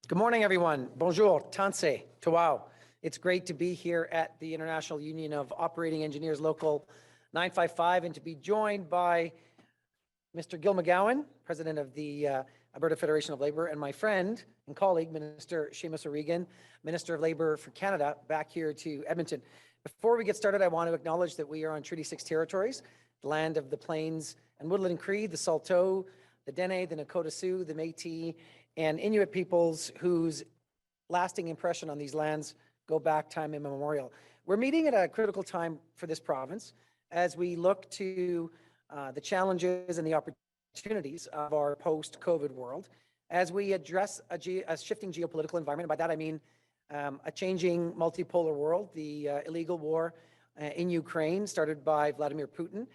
Good morning, everyone. Bonjour, tanse, tawau. It's great to be here at the International Union of Operating Engineers Local 955 and to be joined by Mr. Gil McGowan, President of the Alberta Federation of Labour, and my friend and colleague, Minister Seamus O'Regan, Minister of Labour for Canada, back here to Edmonton. Before we get started, I want to acknowledge that we are on Treaty 6 territories, the land of the Plains and Woodland Cree, the Saulteaux, the Dene, the Nakota Sioux, the Métis, and Inuit peoples whose lasting impression on these lands go back time immemorial. We're meeting at a critical time for this province as we look to the challenges and the opportunities of our post-COVID world as we address a shifting geopolitical environment. By that I mean a changing multipolar world, the illegal war in Ukraine started by Vladimir Putin,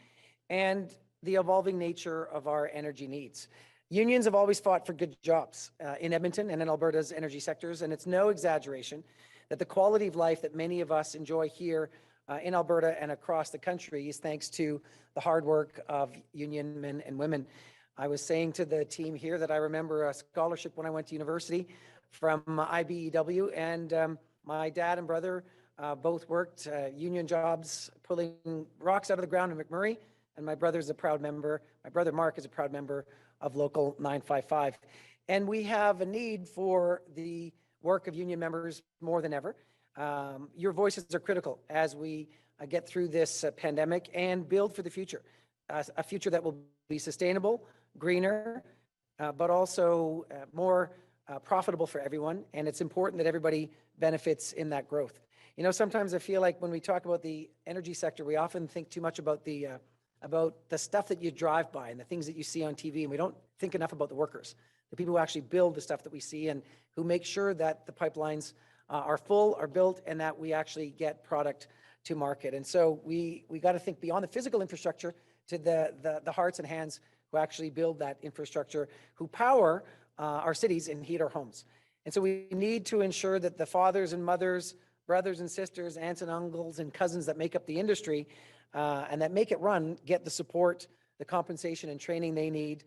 and the evolving nature of our energy needs. Unions have always fought for good jobs in Edmonton and in Alberta's energy sectors, and it's no exaggeration that the quality of life that many of us enjoy here in Alberta and across the country is thanks to the hard work of union men and women. I was saying to the team here that I remember a scholarship when I went to university from IBEW, and my dad and brother both worked union jobs, pulling rocks out of the ground in McMurray, and my brother Mark is a proud member of Local 955. And we have a need for the work of union members more than ever. Your voices are critical as we get through this pandemic and build for the future, a future that will be sustainable, greener, but also more profitable for everyone. And it's important that everybody benefits in that growth. You know, sometimes I feel like when we talk about the energy sector, we often think too much about the stuff that you drive by and the things that you see on TV, and we don't think enough about the workers, the people who actually build the stuff that we see and who make sure that the pipelines are full, are built, and that we actually get product to market. And so we got to think beyond the physical infrastructure to the hearts and hands who actually build that infrastructure, who power our cities and heat our homes. And so we need to ensure that the fathers and mothers, brothers and sisters, aunts and uncles and cousins that make up the industry and that make it run get the support, the compensation and training they need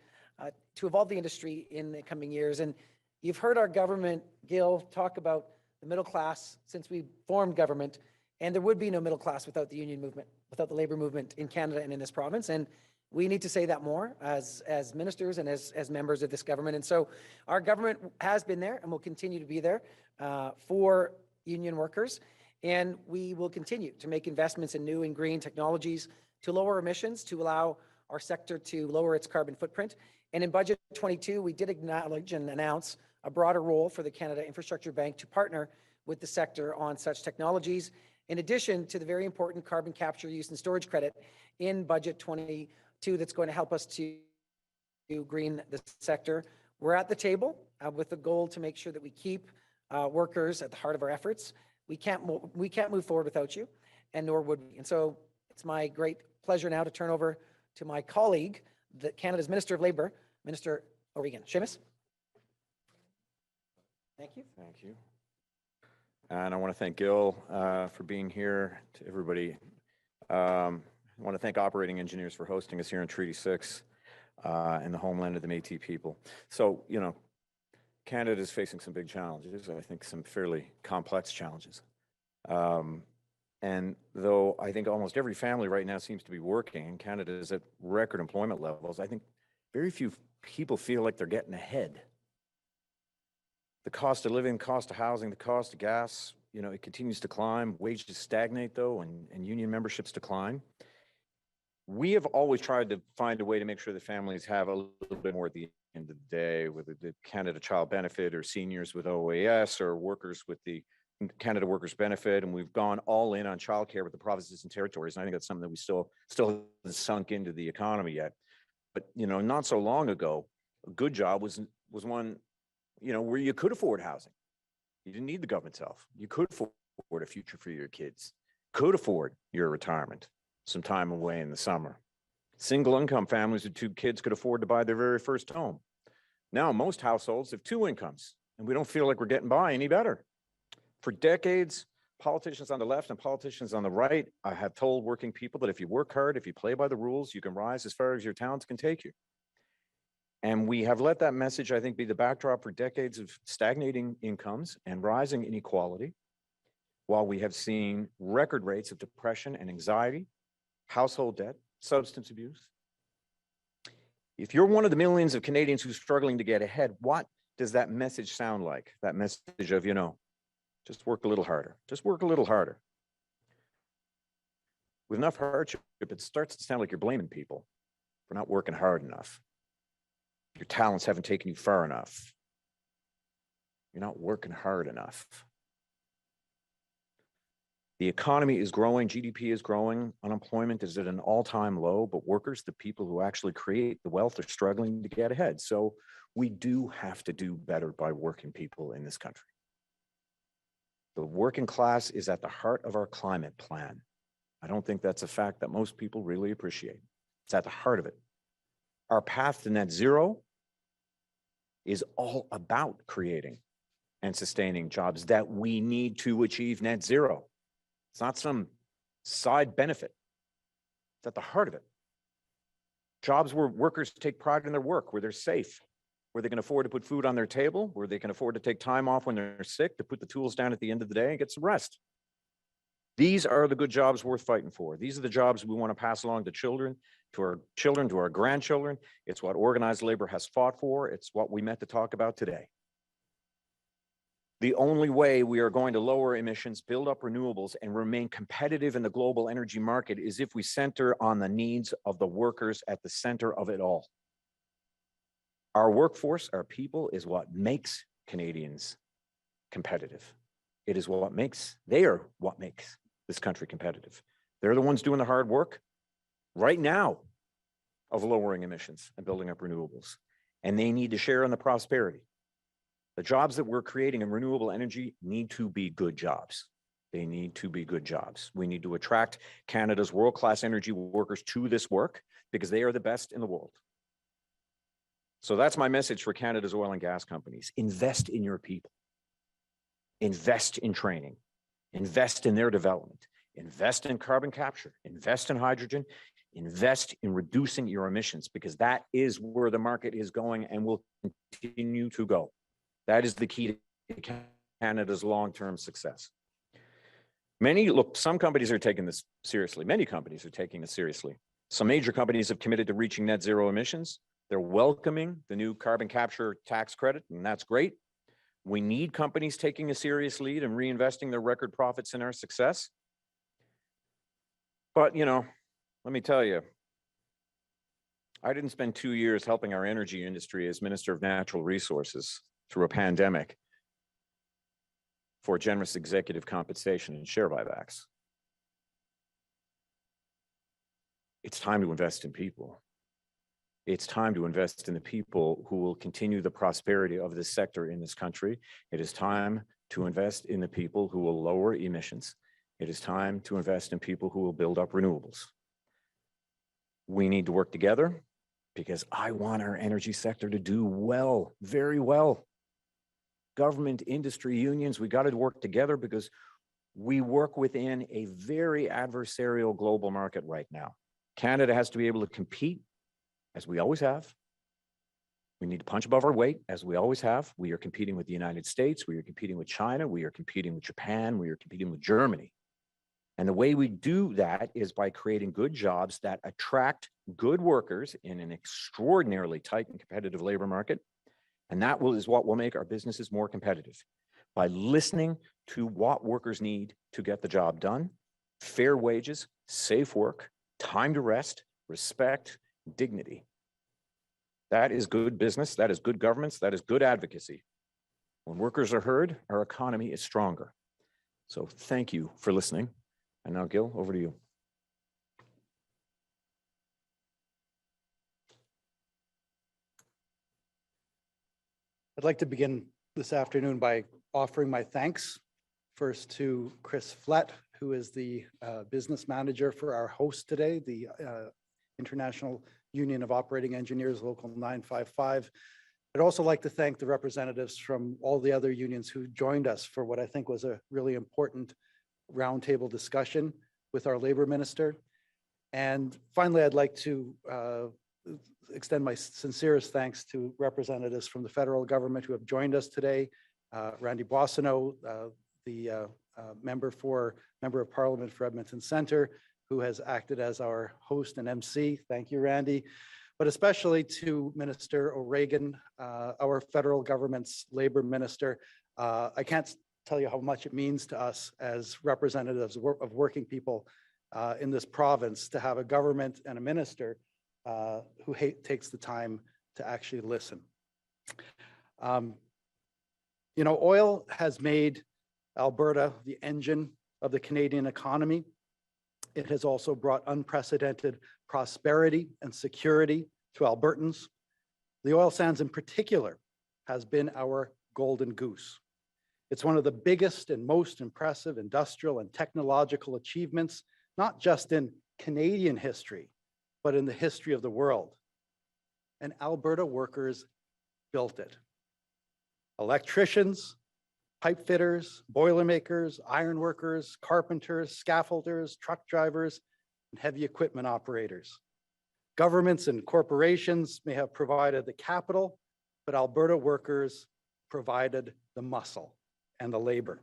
to evolve the industry in the coming years. And you've heard our government, Gil, talk about the middle class since we formed government, and there would be no middle class without the union movement, without the labor movement in Canada and in this province. And we need to say that more as ministers and as members of this government. And so our government has been there and will continue to be there for union workers. And we will continue to make investments in new and green technologies to lower emissions, to allow our sector to lower its carbon footprint. And in Budget 22, we did acknowledge and announce a broader role for the Canada Infrastructure Bank to partner with the sector on such technologies, in addition to the very important carbon capture, use and storage credit in Budget 22 that's going to help us to green the sector. We're at the table with the goal to make sure that we keep workers at the heart of our efforts. We can't move forward without you, and nor would we. And so it's my great pleasure now to turn over to my colleague, Canada's Minister of Labour, Minister O'Regan. Seamus? Thank you. Thank you. And I want to thank Gil for being here. To everybody, I want to thank operating engineers for hosting us here in Treaty 6 in the homeland of the Métis people. So, you know, Canada is facing some big challenges, I think some fairly complex challenges. And though I think almost every family right now seems to be working, and Canada is at record employment levels, I think very few people feel like they're getting ahead. The cost of living, cost of housing, the cost of gas, you know, it continues to climb. Wages stagnate though, and union memberships decline. We have always tried to find a way to make sure that families have a little bit more at the end of the day, whether the Canada Child Benefit or seniors with OAS or workers with the Canada Workers Benefit, and we've gone all in on childcare with the provinces and territories. And I think that's something that we still hasn't sunk into the economy yet. But you know, not so long ago, a good job was one, you know, where you could afford housing. You didn't need the government's help. You could afford a future for your kids. Could afford your retirement, some time away in the summer. Single income families with 2 kids could afford to buy their very first home. Now, most households have 2 incomes, and we don't feel like we're getting by any better. For decades, politicians on the left and politicians on the right, I have told working people that if you work hard, if you play by the rules, you can rise as far as your talents can take you. And we have let that message, I think, be the backdrop for decades of stagnating incomes and rising inequality, while we have seen record rates of depression and anxiety, household debt, substance abuse. If you're one of the millions of Canadians who's struggling to get ahead, what does that message sound like? That message of, just work a little harder, just work a little harder. With enough hardship, it starts to sound like you're blaming people for not working hard enough. Your talents haven't taken you far enough. You're not working hard enough. The economy is growing, GDP is growing, unemployment is at an all-time low, but workers, the people who actually create the wealth, are struggling to get ahead. So we do have to do better by working people in this country. The working class is at the heart of our climate plan. I don't think that's a fact that most people really appreciate. It's at the heart of it. Our path to net zero is all about creating and sustaining jobs that we need to achieve net zero. It's not some side benefit. It's at the heart of it. Jobs where workers take pride in their work, where they're safe, where they can afford to put food on their table, where they can afford to take time off when they're sick, to put the tools down at the end of the day and get some rest. These are the good jobs worth fighting for. These are the jobs we want to pass along to children, to our grandchildren. It's what organized labor has fought for. It's what we meant to talk about today. The only way we are going to lower emissions, build up renewables, and remain competitive in the global energy market is if we center on the needs of the workers at the center of it all. Our workforce, our people, is what makes Canadians competitive. It is what makes, they are what makes this country competitive. They're the ones doing the hard work right now of lowering emissions and building up renewables. And they need to share in the prosperity. The jobs that we're creating in renewable energy need to be good jobs. They need to be good jobs. We need to attract Canada's world-class energy workers to this work because they are the best in the world. So that's my message for Canada's oil and gas companies. Invest in your people. Invest in training. Invest in their development. Invest in carbon capture. Invest in hydrogen. Invest in reducing your emissions, because that is where the market is going and will continue to go. That is the key to Canada's long-term success. Some companies are taking this seriously. Many companies are taking this seriously. Some major companies have committed to reaching net zero emissions. They're welcoming the new carbon capture tax credit, and that's great. We need companies taking a serious lead and reinvesting their record profits in our success. But, let me tell you, I didn't spend 2 years helping our energy industry as Minister of Natural Resources through a pandemic for generous executive compensation and share buybacks. It's time to invest in people. It's time to invest in the people who will continue the prosperity of this sector in this country. It is time to invest in the people who will lower emissions. It is time to invest in people who will build up renewables. We need to work together because I want our energy sector to do well, very well. Government, industry, unions, we got to work together because we work within a very adversarial global market right now. Canada has to be able to compete, as we always have. We need to punch above our weight, as we always have. We are competing with the United States. We are competing with China. We are competing with Japan. We are competing with Germany. And the way we do that is by creating good jobs that attract good workers in an extraordinarily tight and competitive labor market. And that is what will make our businesses more competitive. By listening to what workers need to get the job done: fair wages, safe work, time to rest, respect, dignity. That is good business. That is good governance. That is good advocacy. When workers are heard, our economy is stronger. So thank you for listening. And now, Gil, over to you. I'd like to begin this afternoon by offering my thanks first to Chris Flett, who is the business manager for our host today, the International Union of Operating Engineers, Local 955. I'd also like to thank the representatives from all the other unions who joined us for what I think was a really important roundtable discussion with our labor minister. And finally, I'd like to extend my sincerest thanks to representatives from the federal government who have joined us today. Randy Boissonnault, the member of Parliament for Edmonton Centre, who has acted as our host and MC. Thank you, Randy. But especially to Minister O'Regan, our federal government's labor minister. I can't tell you how much it means to us as representatives of working people in this province to have a government and a minister who takes the time to actually listen. You know, oil has made Alberta the engine of the Canadian economy. It has also brought unprecedented prosperity and security to Albertans. The oil sands in particular has been our golden goose. It's one of the biggest and most impressive industrial and technological achievements, not just in Canadian history, but in the history of the world. And Alberta workers built it. Electricians, pipe fitters, boilermakers, iron workers, carpenters, scaffolders, truck drivers, and heavy equipment operators. Governments and corporations may have provided the capital, but Alberta workers provided the muscle and the labor.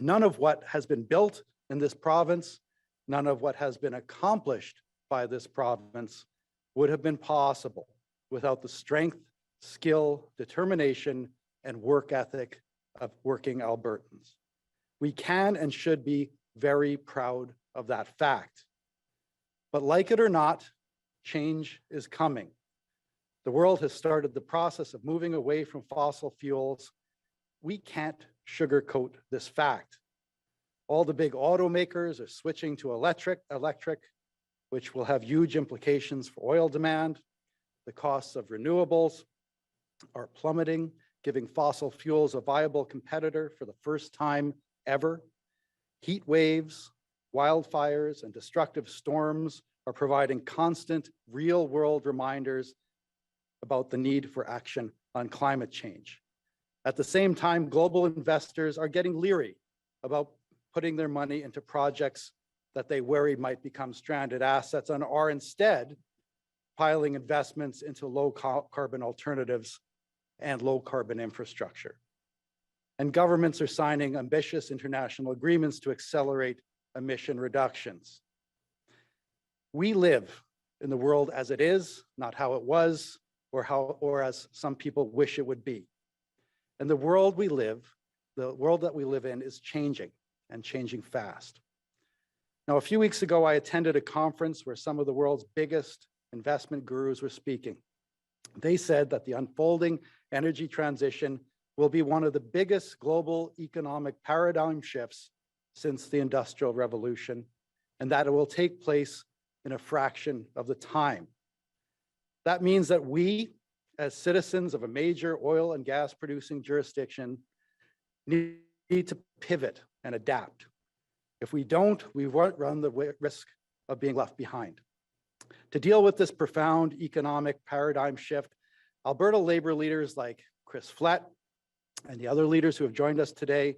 None of what has been built in this province, none of what has been accomplished by this province would have been possible without the strength, skill, determination, and work ethic of working Albertans. We can and should be very proud of that fact. But like it or not, change is coming. The world has started the process of moving away from fossil fuels. We can't sugarcoat this fact. All the big automakers are switching to electric, which will have huge implications for oil demand. The costs of renewables are plummeting, giving fossil fuels a viable competitor for the first time ever. Heat waves, wildfires, and destructive storms are providing constant real-world reminders about the need for action on climate change. At the same time, global investors are getting leery about putting their money into projects that they worry might become stranded assets and are instead piling investments into low carbon alternatives and low carbon infrastructure. And governments are signing ambitious international agreements to accelerate emission reductions. We live in the world as it is, not how it was, or as some people wish it would be. And the world that we live in is changing and changing fast. Now, a few weeks ago, I attended a conference where some of the world's biggest investment gurus were speaking. They said that the unfolding energy transition will be one of the biggest global economic paradigm shifts since the Industrial Revolution, and that it will take place in a fraction of the time. That means that we, as citizens of a major oil and gas producing jurisdiction, need to pivot and adapt. If we don't, we won't run the risk of being left behind. To deal with this profound economic paradigm shift, Alberta labor leaders like Chris Flett and the other leaders who have joined us today,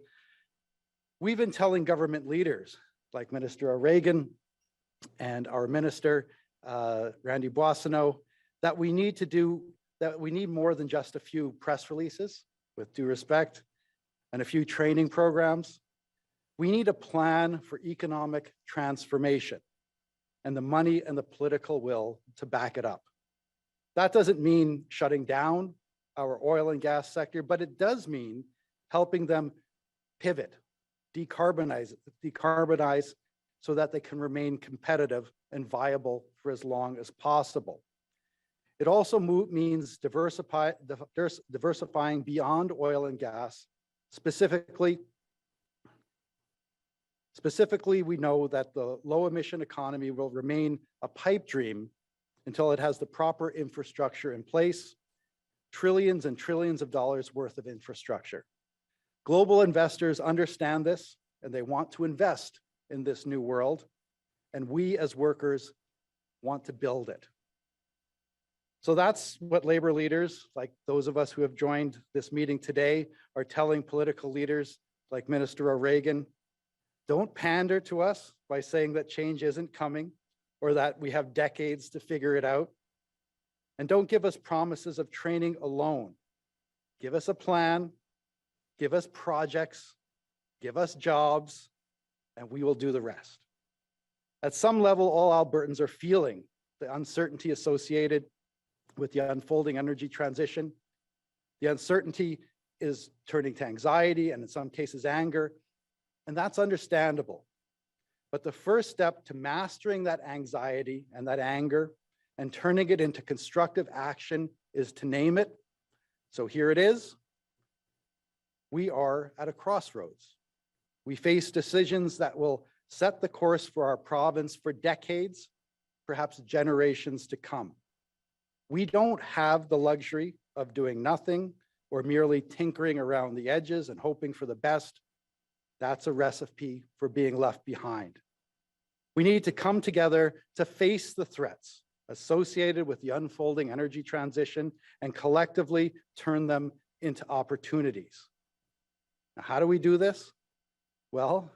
we've been telling government leaders like Minister O'Regan and our minister, Randy Boissonnault, that we need more than just a few press releases, with due respect, and a few training programs. We need a plan for economic transformation and the money and the political will to back it up. That doesn't mean shutting down our oil and gas sector, but it does mean helping them pivot, decarbonize so that they can remain competitive and viable for as long as possible. It also means diversifying beyond oil and gas. Specifically, we know that the low emission economy will remain a pipe dream until it has the proper infrastructure in place, trillions and trillions of dollars worth of infrastructure. Global investors understand this and they want to invest in this new world, and we as workers want to build it. So that's what labor leaders, like those of us who have joined this meeting today, are telling political leaders like Minister O'Regan. Don't pander to us by saying that change isn't coming or that we have decades to figure it out. And don't give us promises of training alone. Give us a plan, give us projects, give us jobs, and we will do the rest. At some level, all Albertans are feeling the uncertainty associated with the unfolding energy transition. The uncertainty is turning to anxiety and in some cases anger, and that's understandable. But the first step to mastering that anxiety and that anger and turning it into constructive action is to name it. So here it is. We are at a crossroads. We face decisions that will set the course for our province for decades, perhaps generations to come. We don't have the luxury of doing nothing or merely tinkering around the edges and hoping for the best. That's a recipe for being left behind. We need to come together to face the threats associated with the unfolding energy transition and collectively turn them into opportunities. Now, how do we do this? Well,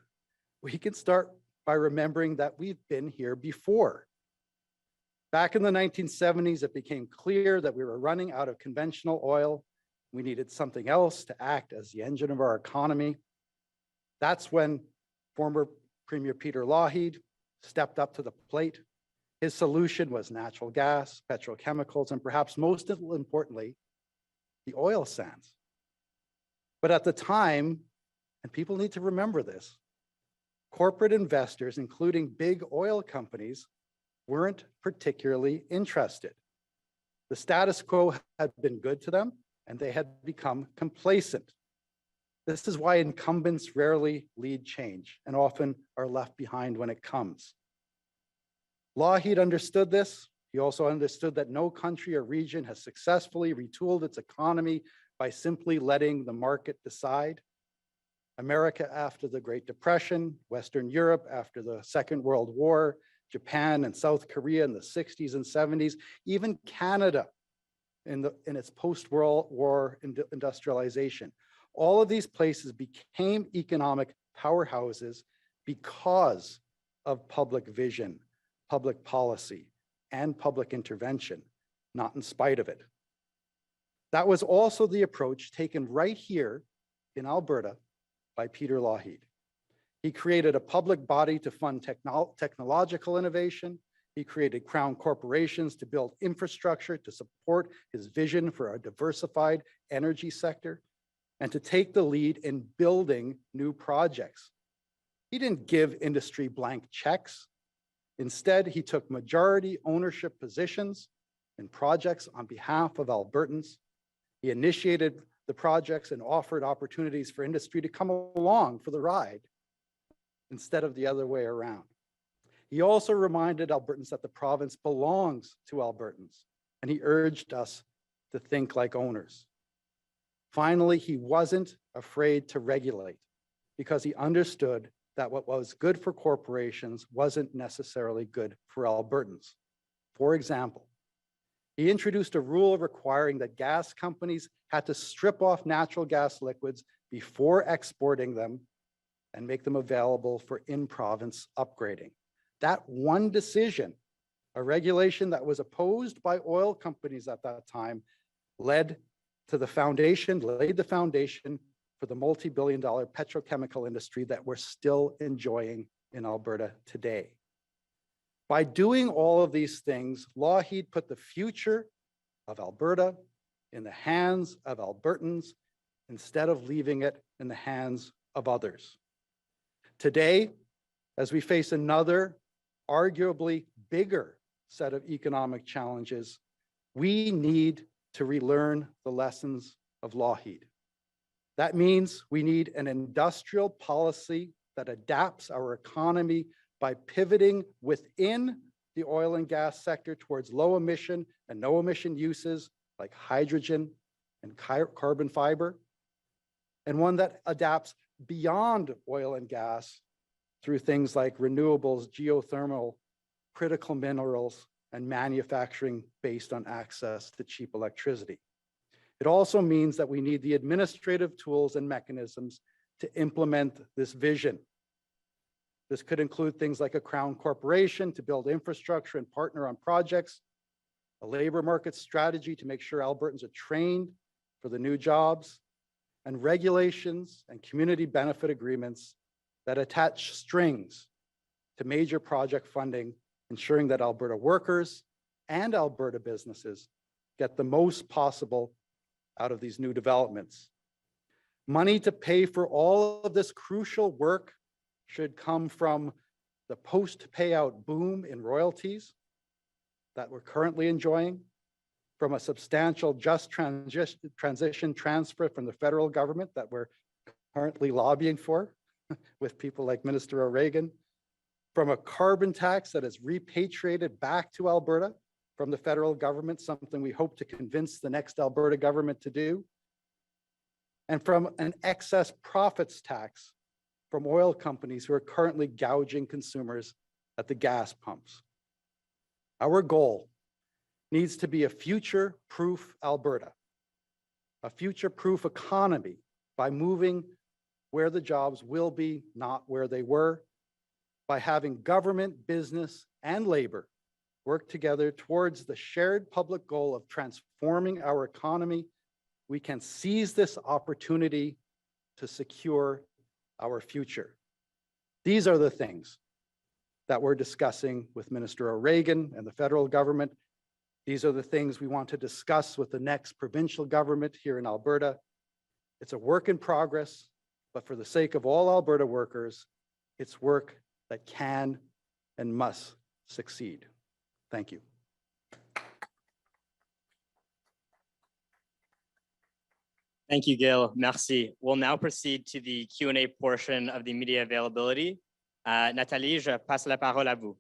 we can start by remembering that we've been here before. Back in the 1970s, it became clear that we were running out of conventional oil. We needed something else to act as the engine of our economy. That's when former Premier Peter Lougheed stepped up to the plate. His solution was natural gas, petrochemicals, and perhaps most importantly, the oil sands. But at the time, and people need to remember this, corporate investors, including big oil companies, weren't particularly interested. The status quo had been good to them, and they had become complacent. This is why incumbents rarely lead change and often are left behind when it comes. Lougheed understood this. He also understood that no country or region has successfully retooled its economy by simply letting the market decide. America after the Great Depression, Western Europe after the Second World War, Japan and South Korea in the 60s and 70s, even Canada in its post-World War industrialization. All of these places became economic powerhouses because of public vision, public policy, and public intervention, not in spite of it. That was also the approach taken right here in Alberta by Peter Lougheed. He created a public body to fund technological innovation. He created crown corporations to build infrastructure to support his vision for a diversified energy sector and to take the lead in building new projects. He didn't give industry blank checks. Instead, he took majority ownership positions in projects on behalf of Albertans. He initiated the projects and offered opportunities for industry to come along for the ride instead of the other way around. He also reminded Albertans that the province belongs to Albertans, and he urged us to think like owners. Finally, he wasn't afraid to regulate because he understood that what was good for corporations wasn't necessarily good for Albertans. For example, he introduced a rule requiring that gas companies had to strip off natural gas liquids before exporting them and make them available for in-province upgrading. That one decision, a regulation that was opposed by oil companies at that time, laid the foundation for the multi-billion-dollar petrochemical industry that we're still enjoying in Alberta today. By doing all of these things, Lougheed put the future of Alberta in the hands of Albertans instead of leaving it in the hands of others. Today, as we face another, arguably bigger set of economic challenges, we need to relearn the lessons of Lougheed. That means we need an industrial policy that adapts our economy by pivoting within the oil and gas sector towards low emission and no emission uses like hydrogen and carbon fiber, and one that adapts beyond oil and gas through things like renewables, geothermal, critical minerals, and manufacturing based on access to cheap electricity. It also means that we need the administrative tools and mechanisms to implement this vision. This could include things like a crown corporation to build infrastructure and partner on projects. a labor market strategy to make sure Albertans are trained for the new jobs, and regulations and community benefit agreements that attach strings to major project funding, ensuring that Alberta workers and Alberta businesses get the most possible out of these new developments. Money to pay for all of this crucial work should come from the post-payout boom in royalties that we're currently enjoying, from a substantial just transition transfer from the federal government that we're currently lobbying for with people like Minister O'Regan, from a carbon tax that is repatriated back to Alberta from the federal government, something we hope to convince the next Alberta government to do, and from an excess profits tax from oil companies who are currently gouging consumers at the gas pumps. Our goal needs to be a future-proof Alberta, a future-proof economy by moving where the jobs will be, not where they were, by having government, business, and labor work together towards the shared public goal of transforming our economy. We can seize this opportunity to secure our future. These are the things that we're discussing with Minister O'Regan and the federal government. These are the things we want to discuss with the next provincial government here in Alberta. It's a work in progress, but for the sake of all Alberta workers, it's work that can and must succeed. Thank you. Thank you, Gil. Merci. We'll now proceed to the Q&A portion of the media availability. Nathalie, je passe la parole à vous.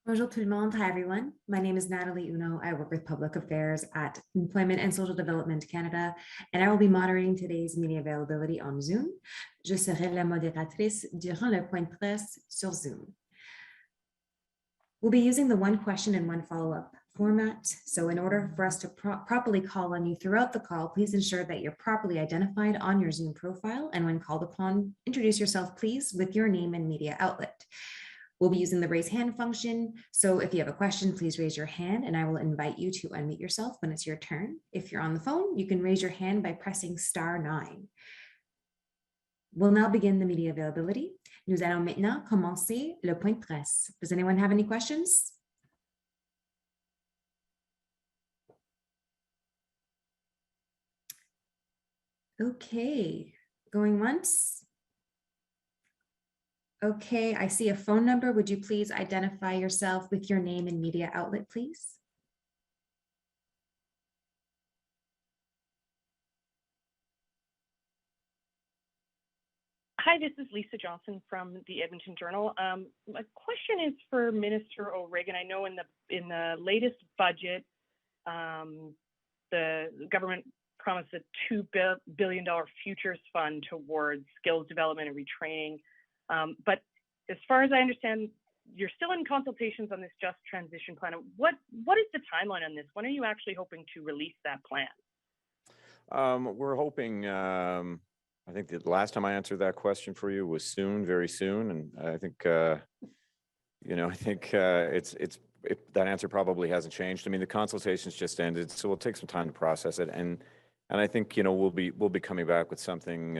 Bonjour tout le monde. Hi, everyone. My name is Natalie Uno. I work with public affairs at Employment and Social Development Canada, and I will be moderating today's media availability on Zoom. Je serai la modératrice durant le point de presse sur Zoom. We'll be using the one question and one follow-up format. So in order for us to properly call on you throughout the call, please ensure that you're properly identified on your Zoom profile. And when called upon, introduce yourself, please, with your name and media outlet. We'll be using the raise hand function. So if you have a question, please raise your hand and I will invite you to unmute yourself when it's your turn. If you're on the phone, you can raise your hand by pressing *9. We'll now begin the media availability. Nous allons maintenant commencer le point de presse. Does anyone have any questions? Okay, going once. Okay, I see a phone number. Would you please identify yourself with your name and media outlet, please? Hi, this is Lisa Johnson from the Edmonton Journal. My question is for Minister O'Regan. I know in the latest budget, the government promised a $2 billion futures fund towards skills development and retraining. But as far as I understand, you're still in consultations on this just transition plan. What is the timeline on this? When are you actually hoping to release that plan? We're hoping, I think the last time I answered that question for you was soon, very soon. And I think, that answer probably hasn't changed. I mean, the consultations just ended, so we'll take some time to process it. And I think, we'll be coming back with something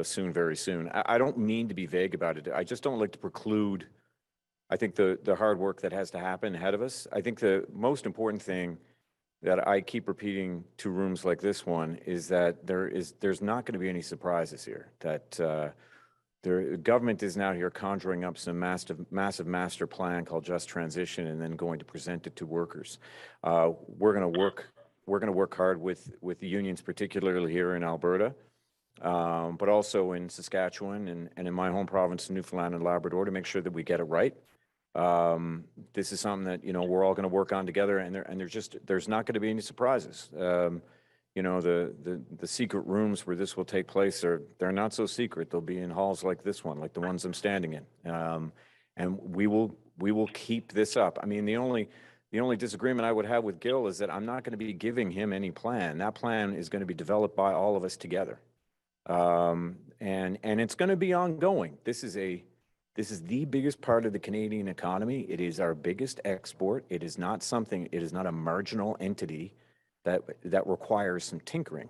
soon, very soon. I don't mean to be vague about it. I just don't like to preclude, I think, the hard work that has to happen ahead of us. I think the most important thing that I keep repeating to rooms like this one is that there's not going to be any surprises here. That the government is now here conjuring up some massive master plan called Just Transition, and then going to present it to workers. We're going to work hard with the unions, particularly here in Alberta, but also in Saskatchewan and in my home province, Newfoundland and Labrador, to make sure that we get it right. This is something that, we're all going to work on together, and there's not going to be any surprises. The secret rooms where this will take place they're not so secret. They'll be in halls like this one, like the ones I'm standing in. And we will keep this up. I mean, the only disagreement I would have with Gil is that I'm not going to be giving him any plan. That plan is going to be developed by all of us together. And it's going to be ongoing. This is a This is the biggest part of the Canadian economy. It is our biggest export. It is not something, it is not a marginal entity that requires some tinkering.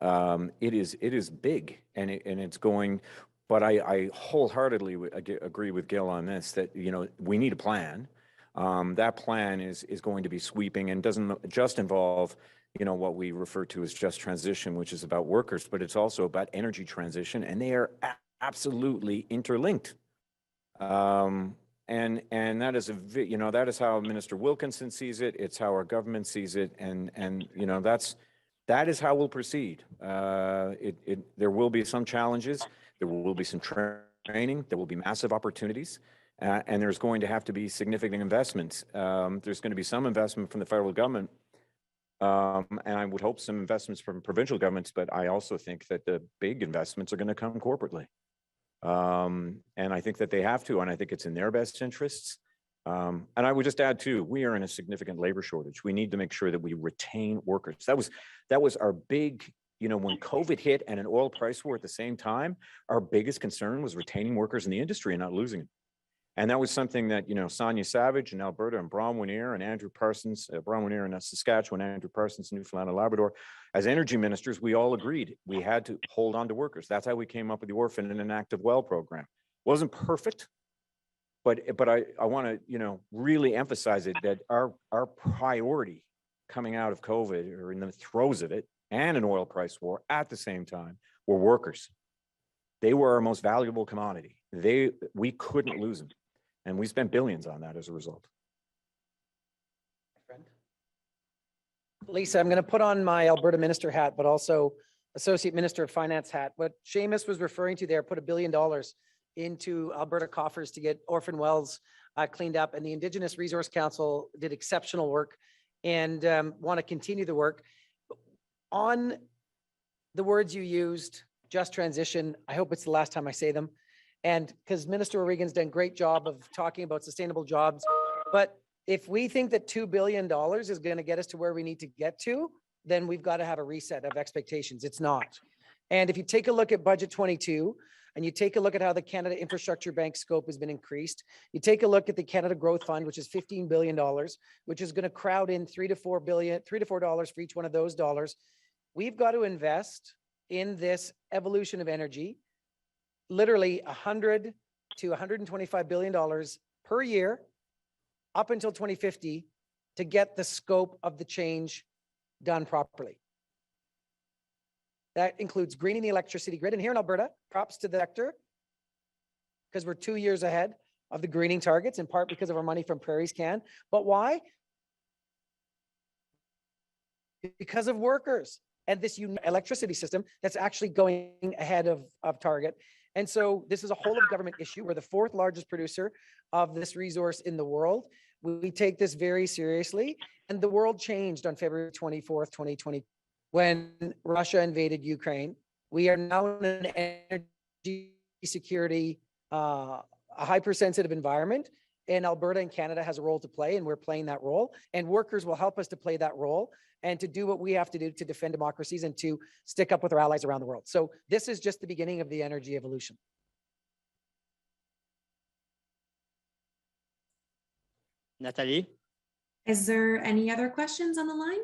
It is big, and it's going, but I wholeheartedly agree with Gil on this, that, you know, we need a plan. That plan is going to be sweeping and doesn't just involve, you know, what we refer to as just transition, which is about workers, but it's also about energy transition, and they are absolutely interlinked. And that is you know, that is how Minister Wilkinson sees it. It's how our government sees it, and you know, that is how we'll proceed. There will be some challenges. There will be some training. There will be massive opportunities. And there's going to have to be significant investments. There's going to be some investment from the federal government, and I would hope some investments from provincial governments, but I also think that the big investments are going to come corporately. And I think that they have to, and I think it's in their best interests. And I would just add too, we are in a significant labor shortage. We need to make sure that we retain workers. That was our big, you know, when COVID hit and an oil price war at the same time, our biggest concern was retaining workers in the industry and not losing them. And that was something that, you know, Sonia Savage in Alberta and Bron Winier and Andrew Parsons, Bron Winier in Saskatchewan, Andrew Parsons in Newfoundland and Labrador, as energy ministers, we all agreed we had to hold on to workers. That's how we came up with the Orphan and an Active Well program. Wasn't perfect, but I want to, you know, really emphasize it, that our priority coming out of COVID, or in the throes of it, and an oil price war at the same time, were workers. They were our most valuable commodity. We couldn't lose them. And we spent billions on that as a result. Lisa, I'm going to put on my Alberta minister hat, but also Associate Minister of Finance hat. What Seamus was referring to there, put $1 billion into Alberta coffers to get orphan wells cleaned up. And the Indigenous Resource Council did exceptional work and want to continue the work. On the words you used, just transition, I hope it's the last time I say them. And because Minister O'Regan's done a great job of talking about sustainable jobs, but if we think that $2 billion is going to get us to where we need to get to, then we've got to have a reset of expectations. It's not. And if you take a look at budget 22, and you take a look at how the Canada Infrastructure Bank scope has been increased, you take a look at the Canada Growth Fund, which is $15 billion, which is going to crowd in $3 to $4 for each one of those dollars. We've got to invest in this evolution of energy, literally $100 to $125 billion per year up until 2050 to get the scope of the change done properly. That includes greening the electricity grid. And here in Alberta, props to the sector, because we're 2 years ahead of the greening targets, in part because of our money from Prairie's Can. But why? Because of workers and this electricity system that's actually going ahead of target. And so this is a whole of government issue. We're the 4th largest producer of this resource in the world. We take this very seriously. And the world changed on February 24th, 2020, when Russia invaded Ukraine. We are now in an energy security, a hypersensitive environment. And Alberta and Canada has a role to play, and we're playing that role. And workers will help us to play that role and to do what we have to do to defend democracies and to stick up with our allies around the world. So this is just the beginning of the energy evolution. Nathalie? Is there any other questions on the line?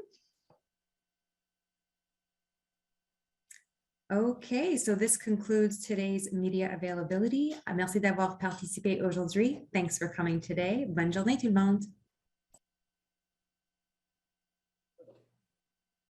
Okay, so this concludes today's media availability. Merci d'avoir participé aujourd'hui. Thanks for coming today. Bonne journée tout le monde.